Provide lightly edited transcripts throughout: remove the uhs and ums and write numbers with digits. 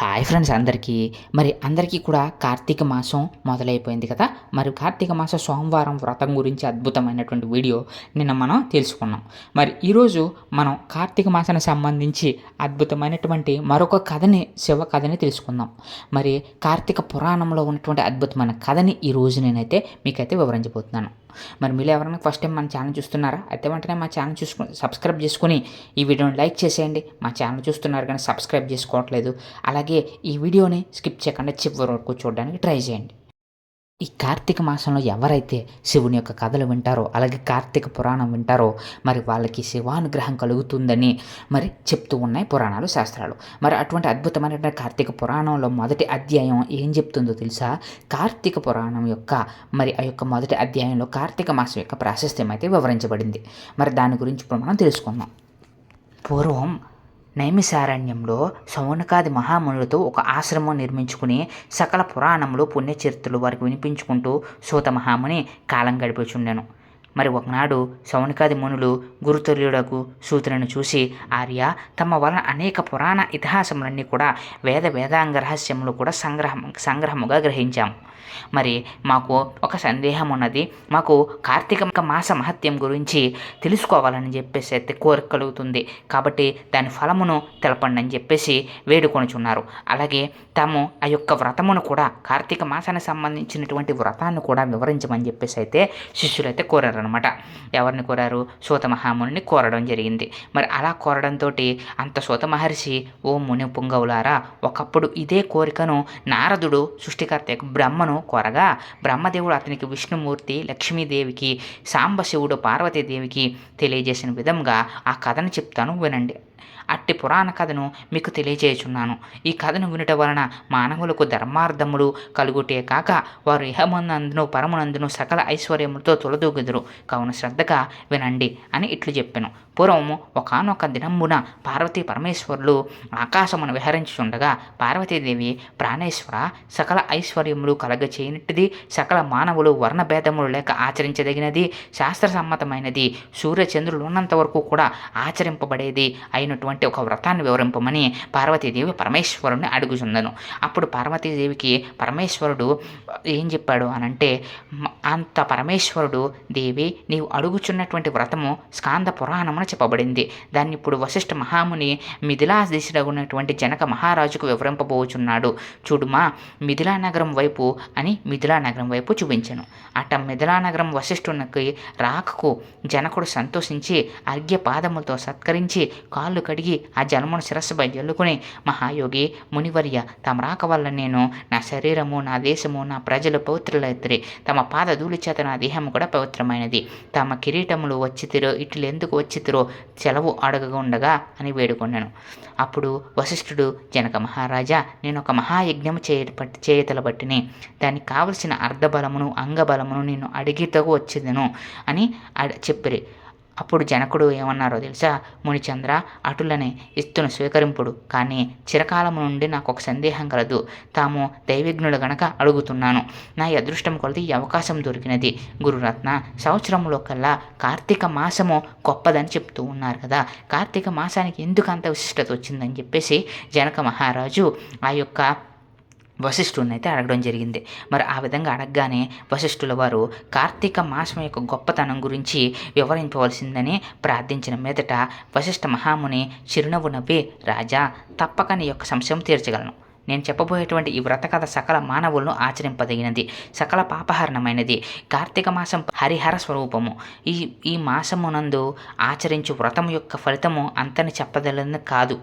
Hi friends అందరికీ కూడా కార్తీక మాసం మొదలైపోయింది కదా. మరి కార్తీక మాస సోమవారం వ్రతం గురించి అద్భుతమైనటువంటి వీడియో నిన్న మనం తెలుసుకున్నాం. మరి ఈరోజు మనం కార్తీక మాసానికి సంబంధించి అద్భుతమైనటువంటి మరొక కథని, శివ కథని తెలుసుకుందాం. మరి కార్తీక పురాణంలో ఉన్నటువంటి అద్భుతమైన కథని ఈరోజు నేనైతే మీకైతే వివరించబోతున్నాను. మరి మీరు ఎవరైనా ఫస్ట్ టైం మన ఛానల్ చూస్తున్నారా అయితే వెంటనే మా ఛానల్ సబ్స్క్రైబ్ చేసుకుని ఈ వీడియోని లైక్ చేసేయండి. మా ఛానల్ చూస్తున్నారు కానీ సబ్స్క్రైబ్ చేసుకోవట్లేదు. అలాగే ఈ వీడియోని స్కిప్ చేయకుండా చివరి వరకు చూడడానికి ట్రై చేయండి. ఈ కార్తీక మాసంలో ఎవరైతే శివుని యొక్క కథలు వింటారో, అలాగే కార్తీక పురాణం వింటారో, మరి వాళ్ళకి శివానుగ్రహం కలుగుతుందని మరి చెప్తూ ఉన్నాయి పురాణాలు, శాస్త్రాలు. మరి అటువంటి అద్భుతమైనటువంటి కార్తీక పురాణంలో మొదటి అధ్యాయం ఏం చెప్తుందో తెలుసా? కార్తీక పురాణం యొక్క ఆ యొక్క మొదటి అధ్యాయంలో కార్తీక మాసం యొక్క ప్రాశస్త్యం అయితే వివరించబడింది. మరి దాని గురించి ఇప్పుడు మనం తెలుసుకుందాం. పూర్వం నైమిసారణ్యంలో శౌనకాది మహామునులతో ఒక ఆశ్రమం నిర్మించుకుని సకల పురాణములు, పుణ్యచరిత్రలు వారికి వినిపించుకుంటూ సూత మహాముని కాలం గడిపుచుండెను. మరి ఒకనాడు శౌనకాది మునులు గురుతుల్యుడకు సూతులను చూసి, ఆర్య, తమ వలన అనేక పురాణ ఇతిహాసములన్నీ కూడా వేదాంగ రహస్యములు కూడా సంగ్రహముగా గ్రహించాము. మరి మాకు ఒక సందేహం ఉన్నది. మాకు కార్తీక మాస మహత్యం గురించి తెలుసుకోవాలని చెప్పేసి అయితే కోరిక కలుగుతుంది. కాబట్టి దాని ఫలమును తెలపండి అని చెప్పేసి వేడుకొనుచున్నారు. అలాగే తాము ఆ యొక్క వ్రతమును కూడా, కార్తీక మాసానికి సంబంధించినటువంటి వ్రతాన్ని కూడా వివరించమని చెప్పేసి అయితే శిష్యులైతే కోరారనమాట. ఎవరిని కోరారు? సూత మహాముని కోరడం జరిగింది. మరి అలా కోరడంతో అంత సూత మహర్షి, ఓ ముని పుంగవులారా, ఒకప్పుడు ఇదే కోరికను నారదుడు సృష్టికర్త బ్రహ్మను కోరగా, బ్రహ్మదేవుడు అతనికి విష్ణుమూర్తి, లక్ష్మీదేవికి, సాంబశివుడు పార్వతీదేవికి తెలియజేసిన విధంగా ఆ కథను చెప్తాను, వినండి. అట్టి పురాణ కథను మీకు తెలియజేయుచున్నాను. ఈ కథను వినుట వలన మానవులకు ధర్మార్థములు కలుగుటే కాక వారు ఇహమందును పరమునందును సకల ఐశ్వర్యములతో తొలదూగుదురు. కావున శ్రద్ధగా వినండి అని ఇట్లు చెప్పాను. పూర్వము ఒకానొక దినంబున పార్వతీ పరమేశ్వరులు ఆకాశమును విహరించుచుండగా, పార్వతీదేవి, ప్రాణేశ్వర, సకల ఐశ్వర్యములు కలగచేయనట్టుది, సకల మానవులు వర్ణభేదములు లేక ఆచరించదగినది, శాస్త్రసమ్మతమైనది, సూర్యచంద్రులు ఉన్నంత వరకు కూడా ఆచరింపబడేది అయినటువంటి ఒక వ్రతాన్ని వివరింపమని పార్వతీదేవి పరమేశ్వరుని అడుగుచుందను. అప్పుడు పార్వతీదేవికి పరమేశ్వరుడు ఏం చెప్పాడు అనంటే, అంత పరమేశ్వరుడు, దేవి, నీవు అడుగుచున్నటువంటి వ్రతము స్కాంద పురాణమున చెప్పబడింది. దాన్ని ఇప్పుడు వశిష్ఠ మహాముని మిథిలాధీశుడగునటువంటి జనక మహారాజుకు వివరింపబోచున్నాడు. చూడుమా, మిథిలా నగరం వైపు అని మిథిలా నగరం వైపు చూపించెను. అట మిథిలా నగరం వశిష్ఠునికి రాకకు జనకుడు సంతోషించి అర్ఘ్య పాదములతో సత్కరించి కాళ్ళు కడిగి ఆ జలమును శిరస్సుపై జల్లుకుని, మహాయోగి మునివర్య, తమ రాక వల్ల నేను, నా శరీరము, నా దేశము, నా ప్రజలు పవిత్రులైతిరి. తమ పాద ధూళి చేత నా దేహము కూడా పవిత్రమైనది. తమ కిరీటములు వచ్చితిరో, ఇట్లు ఎందుకు వచ్చితిరో సెలవు అడగకుండగా అని వేడుకొన్నాను. అప్పుడు వశిష్ఠుడు, జనక మహారాజా, నేను ఒక మహాయజ్ఞము చేయతలబట్టిని. దానికి కావలసిన అర్ధబలమును అంగబలమును నేను అడిగితకు వచ్చేదను అని చెప్పిరి. అప్పుడు జనకుడు ఏమన్నారో తెలుసా? మునిచంద్ర, అటులనే ఇస్తును స్వీకరింపుడు. కానీ చిరకాలము నుండి నాకు ఒక సందేహం కలదు. తాము దైవజ్ఞులు గనక అడుగుతున్నాను. నా అదృష్టం కొలది ఈ అవకాశం దొరికినది. గురురత్న, సంవత్సరంలో కల్లా కార్తీక మాసము గొప్పదని చెప్తూ ఉన్నారు కదా, కార్తీక మాసానికి ఎందుకు అంత విశిష్టత వచ్చిందని చెప్పేసి జనక మహారాజు ఆ యొక్క వశిష్ఠుడిని అయితే అడగడం జరిగింది. మరి ఆ విధంగా అడగగానే వశిష్ఠుల వారు కార్తీక మాసం యొక్క గొప్పతనం గురించి వివరించవలసిందని ప్రార్థించిన మీదట వశిష్ఠ మహాముని చిరునవ్వు నవ్వి, రాజా, తప్పక నీ యొక్క సంశయం తీర్చగలను. నేను చెప్పబోయేటువంటి ఈ వ్రత కథ సకల మానవులను ఆచరింపదగినది, సకల పాపహరణమైనది. కార్తీక మాసం హరిహర స్వరూపము. ఈ మాసమునందు ఆచరించు వ్రతం యొక్క ఫలితము అంతని చెప్పదలది కాదు.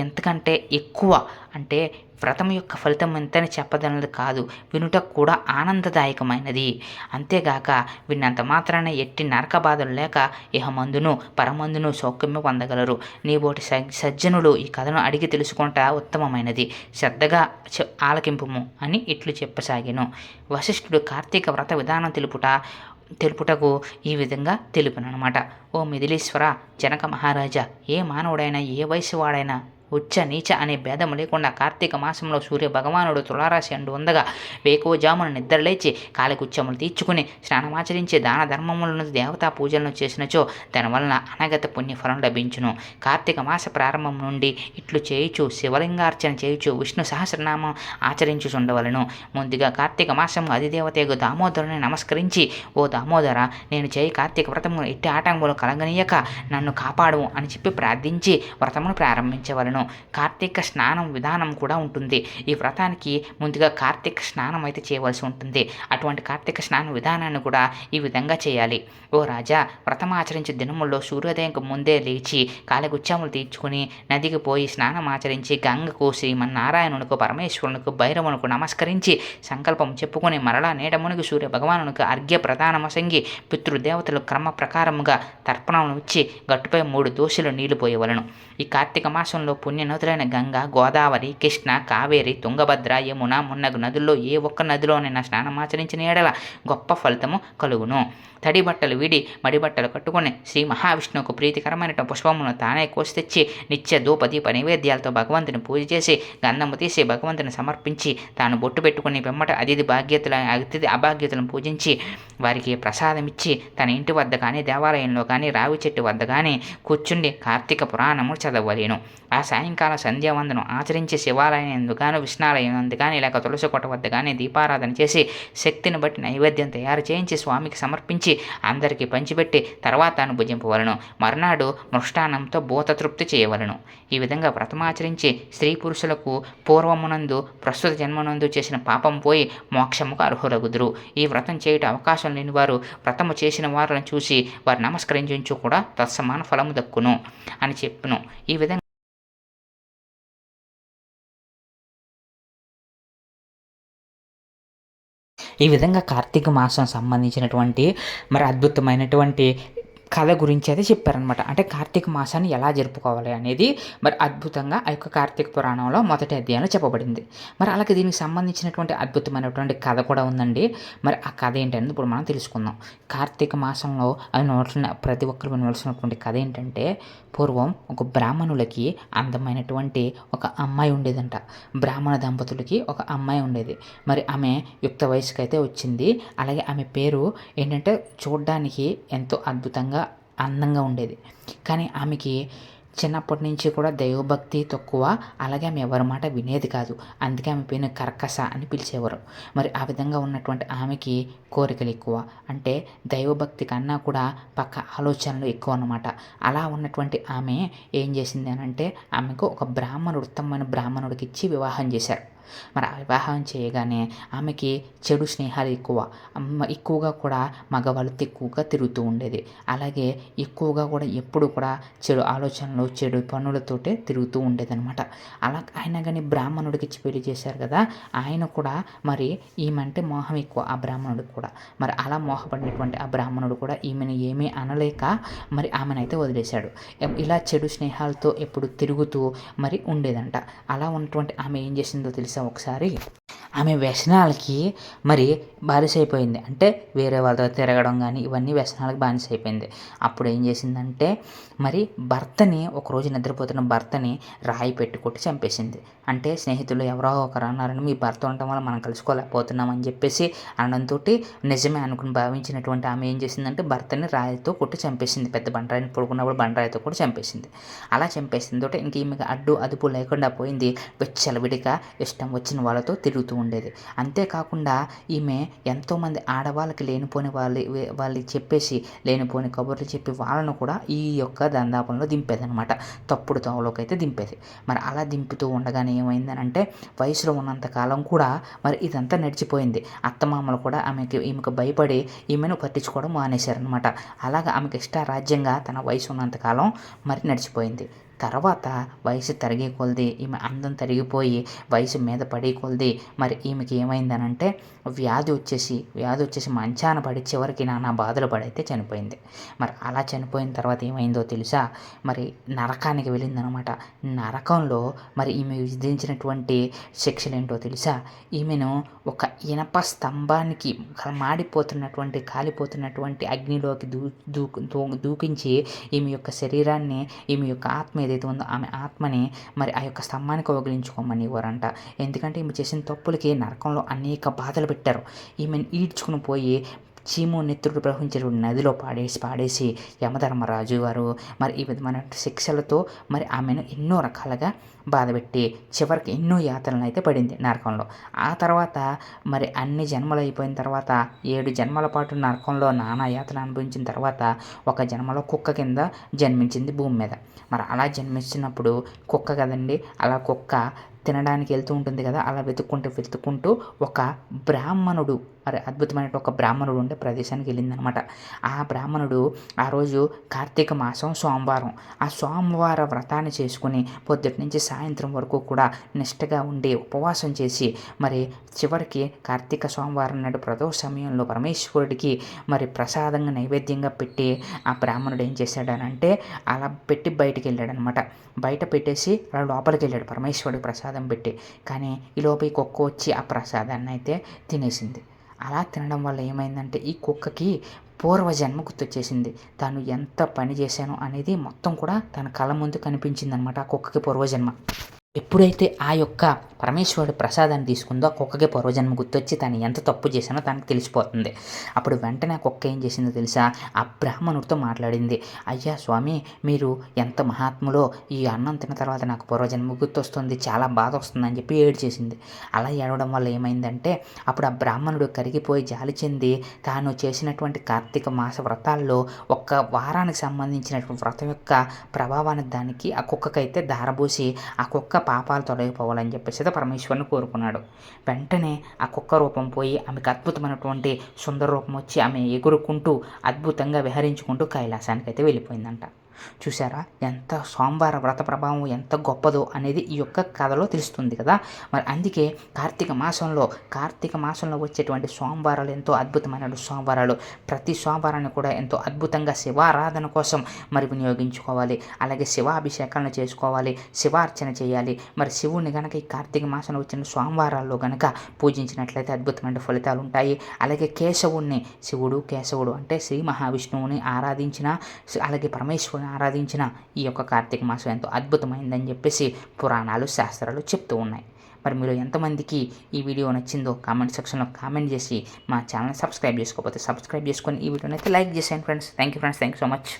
ఎంతకంటే ఎక్కువ అంటే వ్రతం యొక్క ఫలితం ఎంతని చెప్పదన్నది కాదు, వినుటకు కూడా ఆనందదాయకమైనది. అంతేగాక విన్నంత మాత్రాన ఎట్టి నరక బాధలు లేక ఇహమందును పరమందును సౌఖ్యము పొందగలరు. నీబోటి సజ్జనులు ఈ కథను అడిగి తెలుసుకుంటా ఉత్తమమైనది. శ్రద్ధగా ఆలకింపుము అని ఇట్లు చెప్పసాగాను. వశిష్ఠుడు కార్తీక వ్రత విధానం తెలుపుటకు ఈ విధంగా తెలిపినమాట. ఓ మిథిలీశ్వర, జనక మహారాజా, ఏ మానవుడైనా, ఏ వయసు వాడైనా ఉచ్చ నీచ అనే భేదము లేకుండా కార్తీక మాసంలో సూర్య భగవానుడు తులారాశి అండు ఉండగా వేకువజామున నిద్రలేచి కాలకుత్యములు తీర్చుకుని స్నానమాచరించి దాన ధర్మములను దేవతా పూజలను చేసినచో దానివలన అనగత పుణ్యఫలం లభించును. కార్తీక మాస ప్రారంభం నుండి ఇట్లు చేయుచు శివలింగార్చన చేయుచు విష్ణు సహస్రనామం ఆచరించుచుండవలను. ముందుగా కార్తీక మాసం అధిదేవతకు దామోదరుని నమస్కరించి, ఓ దామోదర, నేను చేయి కార్తీక వ్రతమును ఎట్టి ఆటంకులు కలగనీయక నన్ను కాపాడు అని చెప్పి ప్రార్థించి వ్రతమును ప్రారంభించవలను. కార్తీక స్నానం విధానం కూడా ఉంటుంది. ఈ వ్రతానికి ముందుగా కార్తీక స్నానం అయితే చేయవలసి ఉంటుంది. అటువంటి కార్తీక స్నాన విధానాన్ని కూడా ఈ విధంగా చేయాలి. ఓ రాజా, వ్రతం ఆచరించే దినముల్లో సూర్యోదయంకు ముందే లేచి కాలగుచ్చాములు తీర్చుకుని నదికి పోయి స్నానం ఆచరించి గంగకు, శ్రీమన్నారాయణునికి, పరమేశ్వరునికి, భైరవునికి నమస్కరించి సంకల్పం చెప్పుకొని మరలా నీడమునికి సూర్య భగవానునికి అర్ఘ్య ప్రధానమసంగి పితృదేవతలు క్రమ ప్రకారముగా తర్పణమును ఇచ్చి గట్టుపై 3 దోశలు నీళ్లు పోయవలను. ఈ కార్తీక మాసంలో పుణ్య నదులైన గంగ, గోదావరి, కృష్ణ, కావేరి, తుంగభద్ర, యమున మున్నగు నదుల్లో ఏ ఒక్క నదిలోనైనా స్నానమాచరించిన ఎడల గొప్ప ఫలితము కలుగును. తడి బట్టలు విడి మడి బట్టలు కట్టుకుని శ్రీ మహావిష్ణువుకు ప్రీతికరమైన పుష్పమును తానే కోసి తెచ్చి నిత్య ధూపదీప నైవేద్యాలతో భగవంతుని పూజ చేసి గంధము తీసి భగవంతుని సమర్పించి తాను బొట్టు పెట్టుకుని వెమ్మట అతిథి అభాగ్యతలను పూజించి వారికి ప్రసాదం ఇచ్చి తన ఇంటి వద్ద కానీ దేవాలయంలో కానీ రావి చెట్టు వద్ద కానీ కూర్చుండి కార్తీక పురాణము చదవలేను. ఆ సాయంకాల సంధ్యావందనం ఆచరించి శివాలయం ఎందుకు కానీ, విష్ణాలయం ఎందుకు కానీ, లేక తులసి కొట్ట వద్ద కానీ దీపారాధన చేసి శక్తిని బట్టి నైవేద్యం తయారు చేయించి స్వామికి సమర్పించి అందరికీ పంచిపెట్టి తర్వాత తాను భుజింపవలను. మర్నాడు మృష్టాన్నంతో భూతతృప్తి చేయవలను. ఈ విధంగా వ్రతమాచరించి స్త్రీ పురుషులకు పూర్వమునందు ప్రస్తుత జన్మనందు చేసిన పాపం పోయి మోక్షముకు అర్హులగుదురు. ఈ వ్రతం చేయుట అవకాశం లేని వారు వ్రతము చేసిన వారిని చూసి వారు నమస్కరించు కూడా తత్సమాన ఫలము దక్కును అని చెప్పును. ఈ విధంగా కార్తీక మాసం సంబంధించినటువంటి మరి అద్భుతమైనటువంటి కథ గురించి అయితే చెప్పారనమాట. అంటే కార్తీక మాసాన్ని ఎలా జరుపుకోవాలి అనేది మరి అద్భుతంగా ఆ యొక్క కార్తీక పురాణంలో మొదటి అధ్యాయంలో చెప్పబడింది. మరి అలాగే దీనికి సంబంధించినటువంటి అద్భుతమైనటువంటి కథ కూడా ఉందండి. మరి ఆ కథ ఏంటనేది ఇప్పుడు మనం తెలుసుకుందాం. కార్తీక మాసంలో అది నోట్ల ప్రతి ఒక్కరు వినవలసినటువంటి కథ ఏంటంటే, పూర్వం ఒక బ్రాహ్మణులకి అందమైనటువంటి ఒక అమ్మాయి ఉండేదంట. బ్రాహ్మణ దంపతులకి ఒక అమ్మాయి ఉండేది. మరి ఆమె యుక్త వయసుకు అయితే వచ్చింది. అలాగే ఆమె పేరు ఏంటంటే చూడ్డానికి ఎంతో అద్భుతంగా అందంగా ఉండేది. కానీ ఆమెకి చిన్నప్పటి నుంచి కూడా దైవభక్తి తక్కువ. అలాగే ఆమె ఎవరి మాట వినేది కాదు. అందుకే ఆమె పేరుని కర్కశ అని పిలిచేవారు. మరి ఆ విధంగా ఉన్నటువంటి ఆమెకి కోరికలు ఎక్కువ. అంటే దైవభక్తి కన్నా కూడా పక్క ఆలోచనలు ఎక్కువ అన్నమాట. అలా ఉన్నటువంటి ఆమె ఏం చేసింది అని అంటే, ఆమెకు ఒక ఉత్తమమైన బ్రాహ్మణుడికి ఇచ్చి వివాహం చేశారు. మరి ఆ వివాహం చేయగానే ఆమెకి చెడు స్నేహాలు ఎక్కువగా కూడా మగవాళ్ళతో ఎక్కువగా తిరుగుతూ ఉండేది. అలాగే ఎక్కువగా కూడా ఎప్పుడు కూడా చెడు ఆలోచనలు, చెడు పనులతోటే తిరుగుతూ ఉండేదన్నమాట. అలా అయినా కానీ బ్రాహ్మణుడికి ఇచ్చి పెళ్లి చేశారు కదా, ఆయన కూడా మరి ఈమె మోహం ఎక్కువ ఆ బ్రాహ్మణుడికి కూడా. మరి అలా మోహపడినటువంటి ఆ బ్రాహ్మణుడు కూడా ఈమెను ఏమీ అనలేక మరి ఆమెనైతే వదిలేశాడు. ఇలా చెడు స్నేహాలతో ఎప్పుడు తిరుగుతూ మరి ఉండేదంట. అలా ఉన్నటువంటి ఆమె ఏం చేసిందో తెలుసా, ఒకసారి ఆమె వ్యసనాలకి మరి బానిసైపోయింది. అంటే వేరే వాళ్ళతో తిరగడం కానీ ఇవన్నీ వ్యసనాలకు బానిసైపోయింది. అప్పుడు ఏం చేసిందంటే, మరి ఒకరోజు నిద్రపోతున్న భర్తని రాయి పెట్టి కొట్టి చంపేసింది. అంటే స్నేహితులు ఎవరో ఒకరు అన్నారని, మీ భర్త ఉండటం వల్ల మనం కలుసుకోలేకపోతున్నాం అని చెప్పేసి అనడంతో నిజమే అనుకుని భావించినటువంటి ఆమె ఏం చేసిందంటే, భర్తని రాయితో కొట్టి చంపేసింది. పెద్ద బండరాయిని పడుకున్నప్పుడు బండరాయితో కూడా చంపేసింది. అలా చంపేసింది ఇంక ఈమెకి అడ్డు అదుపు లేకుండా పోయింది. విచ్చలవిడిగా ఇష్టం వచ్చిన వాళ్ళతో తిరుగుతూ ఉండేది. అంతేకాకుండా ఈమె ఎంతోమంది ఆడవాళ్ళకి లేనిపోని వాళ్ళకి చెప్పేసి లేనిపోని కబుర్లు చెప్పి వాళ్ళను కూడా ఈ యొక్క దందాపంలో దింపేదనమాట. తప్పుడు తోవలోకి అయితే దింపేది. మరి అలా దింపుతూ ఉండగానే ఏమైందనంటే, వయసులో ఉన్నంతకాలం కూడా మరి ఇదంతా నడిచిపోయింది. అత్తమామలు కూడా ఈమెకు భయపడి ఈమెను పట్టించుకోవడం మానేశారనమాట. అలాగా ఆమెకు ఇష్టారాజ్యంగా తన వయసు ఉన్నంతకాలం మరి నడిచిపోయింది. తర్వాత వయసు తరిగే కొలది ఈమె అందం తరిగిపోయి వయసు మీద పడే కొలది మరి ఈమెకి ఏమైందనంటే, వ్యాధి వచ్చేసి మంచాన పడి చివరికి నానా బాధలు పడైతే చనిపోయింది. మరి అలా చనిపోయిన తర్వాత ఏమైందో తెలుసా, మరి నరకానికి వెళ్ళిందనమాట. నరకంలో మరి ఈమె విధించినటువంటి శిక్షలు ఏంటో తెలుసా, ఈమెను ఒక ఇనప స్తంభానికి కాలిపోతున్నటువంటి అగ్నిలోకి దూకించి ఈమె యొక్క శరీరాన్ని, ఈమె యొక్క ఆత్మ ఏదైతే ఉందో ఆమె ఆత్మని మరి ఆ యొక్క స్తంభానికి వగిలించుకోమనేవారంట. ఎందుకంటే ఈమె చేసిన తప్పులకి నరకంలో అనేక బాధలు పెట్టారు. ఈమెను ఈడ్చుకుని పోయి చీము నెత్తురు ప్రవహించేటువంటి నదిలో పాడేసి యమధర్మరాజు గారు మరి ఈ విధమైన శిక్షలతో మరి ఆమెను ఎన్నో రకాలుగా బాధపెట్టి చివరికి ఎన్నో యాతనలు అయితే పడింది నరకంలో. ఆ తర్వాత మరి అన్ని జన్మలు అయిపోయిన తర్వాత 7 జన్మల పాటు నరకంలో నానా యాతన అనుభవించిన తర్వాత ఒక జన్మలో కుక్క కింద జన్మించింది భూమి మీద. మరి అలా జన్మించినప్పుడు కుక్క కదండి, అలా కుక్క తినడానికి వెళ్తూ ఉంటుంది కదా, అలా వెతుక్కుంటూ ఒక బ్రాహ్మణుడు మరి అద్భుతమైన ఒక బ్రాహ్మణుడు ఉండే ప్రదేశానికి వెళ్ళిందనమాట. ఆ బ్రాహ్మణుడు ఆ రోజు కార్తీక మాసం సోమవారం, ఆ సోమవార వ్రతాన్ని చేసుకుని పొద్దుటి నుంచి సాయంత్రం వరకు కూడా నిష్టగా ఉండి ఉపవాసం చేసి మరి చివరికి కార్తీక సోమవారం నాడు ప్రదోష సమయంలో పరమేశ్వరుడికి మరి ప్రసాదంగా నైవేద్యంగా పెట్టి ఆ బ్రాహ్మణుడు ఏం చేశాడనంటే అలా పెట్టి బయటికి వెళ్ళాడనమాట. బయట పెట్టేసి అలా లోపలికి వెళ్ళాడు పరమేశ్వరుడికి ప్రసాదం పెట్టి. కానీ ఈ కుక్క వచ్చి ఆ ప్రసాదాన్ని అయితే తినేసింది. అలా తినడం వల్ల ఏమైందంటే ఈ కుక్కకి పూర్వజన్మ గుర్తొచ్చేసింది. తాను ఎంత పని చేశానో అనేది మొత్తం కూడా తన కళ్ళ ముందు కనిపించిందనమాట ఆ కుక్కకి పూర్వజన్మ. ఎప్పుడైతే ఆ యొక్క పరమేశ్వరుడు ప్రసాదాన్ని తీసుకుందో ఆ కుక్కకి పూర్వజన్మ గుర్తొచ్చి తను ఎంత తప్పు చేశానో తనకు తెలిసిపోతుంది. అప్పుడు వెంటనే ఆ కుక్క ఏం చేసిందో తెలుసా, ఆ బ్రాహ్మణుడితో మాట్లాడింది. అయ్యా స్వామి, మీరు ఎంత మహాత్ములో, ఈ అన్నం తిన్న తర్వాత నాకు పూర్వజన్మ గుర్తొస్తుంది, చాలా బాధ వస్తుందని చెప్పి ఏడ్చేసింది. అలా ఏడవడం వల్ల ఏమైందంటే అప్పుడు ఆ బ్రాహ్మణుడు కరిగిపోయి జాలి చెంది తాను చేసినటువంటి కార్తీక మాస వ్రతాల్లో ఒక్క వారానికి సంబంధించినటువంటి వ్రతం యొక్క ప్రభావాన్ని దానికి ఆ కుక్కకైతే ధారబోసి ఆ కుక్క పాపాలు తొలగిపోవాలని చెప్పేసి పరమేశ్వరుని కోరుకున్నాడు. వెంటనే ఆ కుక్క రూపం పోయి ఆమెకు అద్భుతమైనటువంటి సుందర రూపం వచ్చి ఆమె ఎగురుకుంటూ అద్భుతంగా విహరించుకుంటూ కైలాసానికి అయితే వెళ్ళిపోయిందంట. చూసారా ఎంత సోమవార వ్రత ప్రభావం ఎంత గొప్పదో అనేది ఈ యొక్క కథలో తెలుస్తుంది కదా. మరి అందుకే కార్తీక మాసంలో వచ్చేటువంటి సోమవారాలు ఎంతో అద్భుతమైన సోమవారాలు. ప్రతి సోమవారాన్ని కూడా ఎంతో అద్భుతంగా శివారాధన కోసం మరి వినియోగించుకోవాలి. అలాగే శివాభిషేకాలను చేసుకోవాలి, శివార్చన చేయాలి. మరి శివుని గనక ఈ కార్తీక మాసంలో వచ్చిన సోమవారాల్లో గనక పూజించినట్లయితే అద్భుతమైన ఫలితాలు ఉంటాయి. అలాగే శివుడు కేశవుడు అంటే శ్రీ మహావిష్ణువుని ఆరాధించిన, అలాగే పరమేశ్వరుని ఆరాధించిన ఈ యొక్క కార్తీక మాసం ఎంతో అద్భుతమైందని చెప్పేసి పురాణాలు శాస్త్రాలు చెప్తూ ఉన్నాయి. మరి మీరు ఎంతమందికి ఈ వీడియో నచ్చిందో కామెంట్ సెక్షన్లో కామెంట్ చేసి మా ఛానల్ సబ్స్క్రైబ్ చేసుకోకపోతే సబ్స్క్రైబ్ చేసుకొని ఈ వీడియోని అయితే లైక్ చేసేయండి friends. Thank you so much.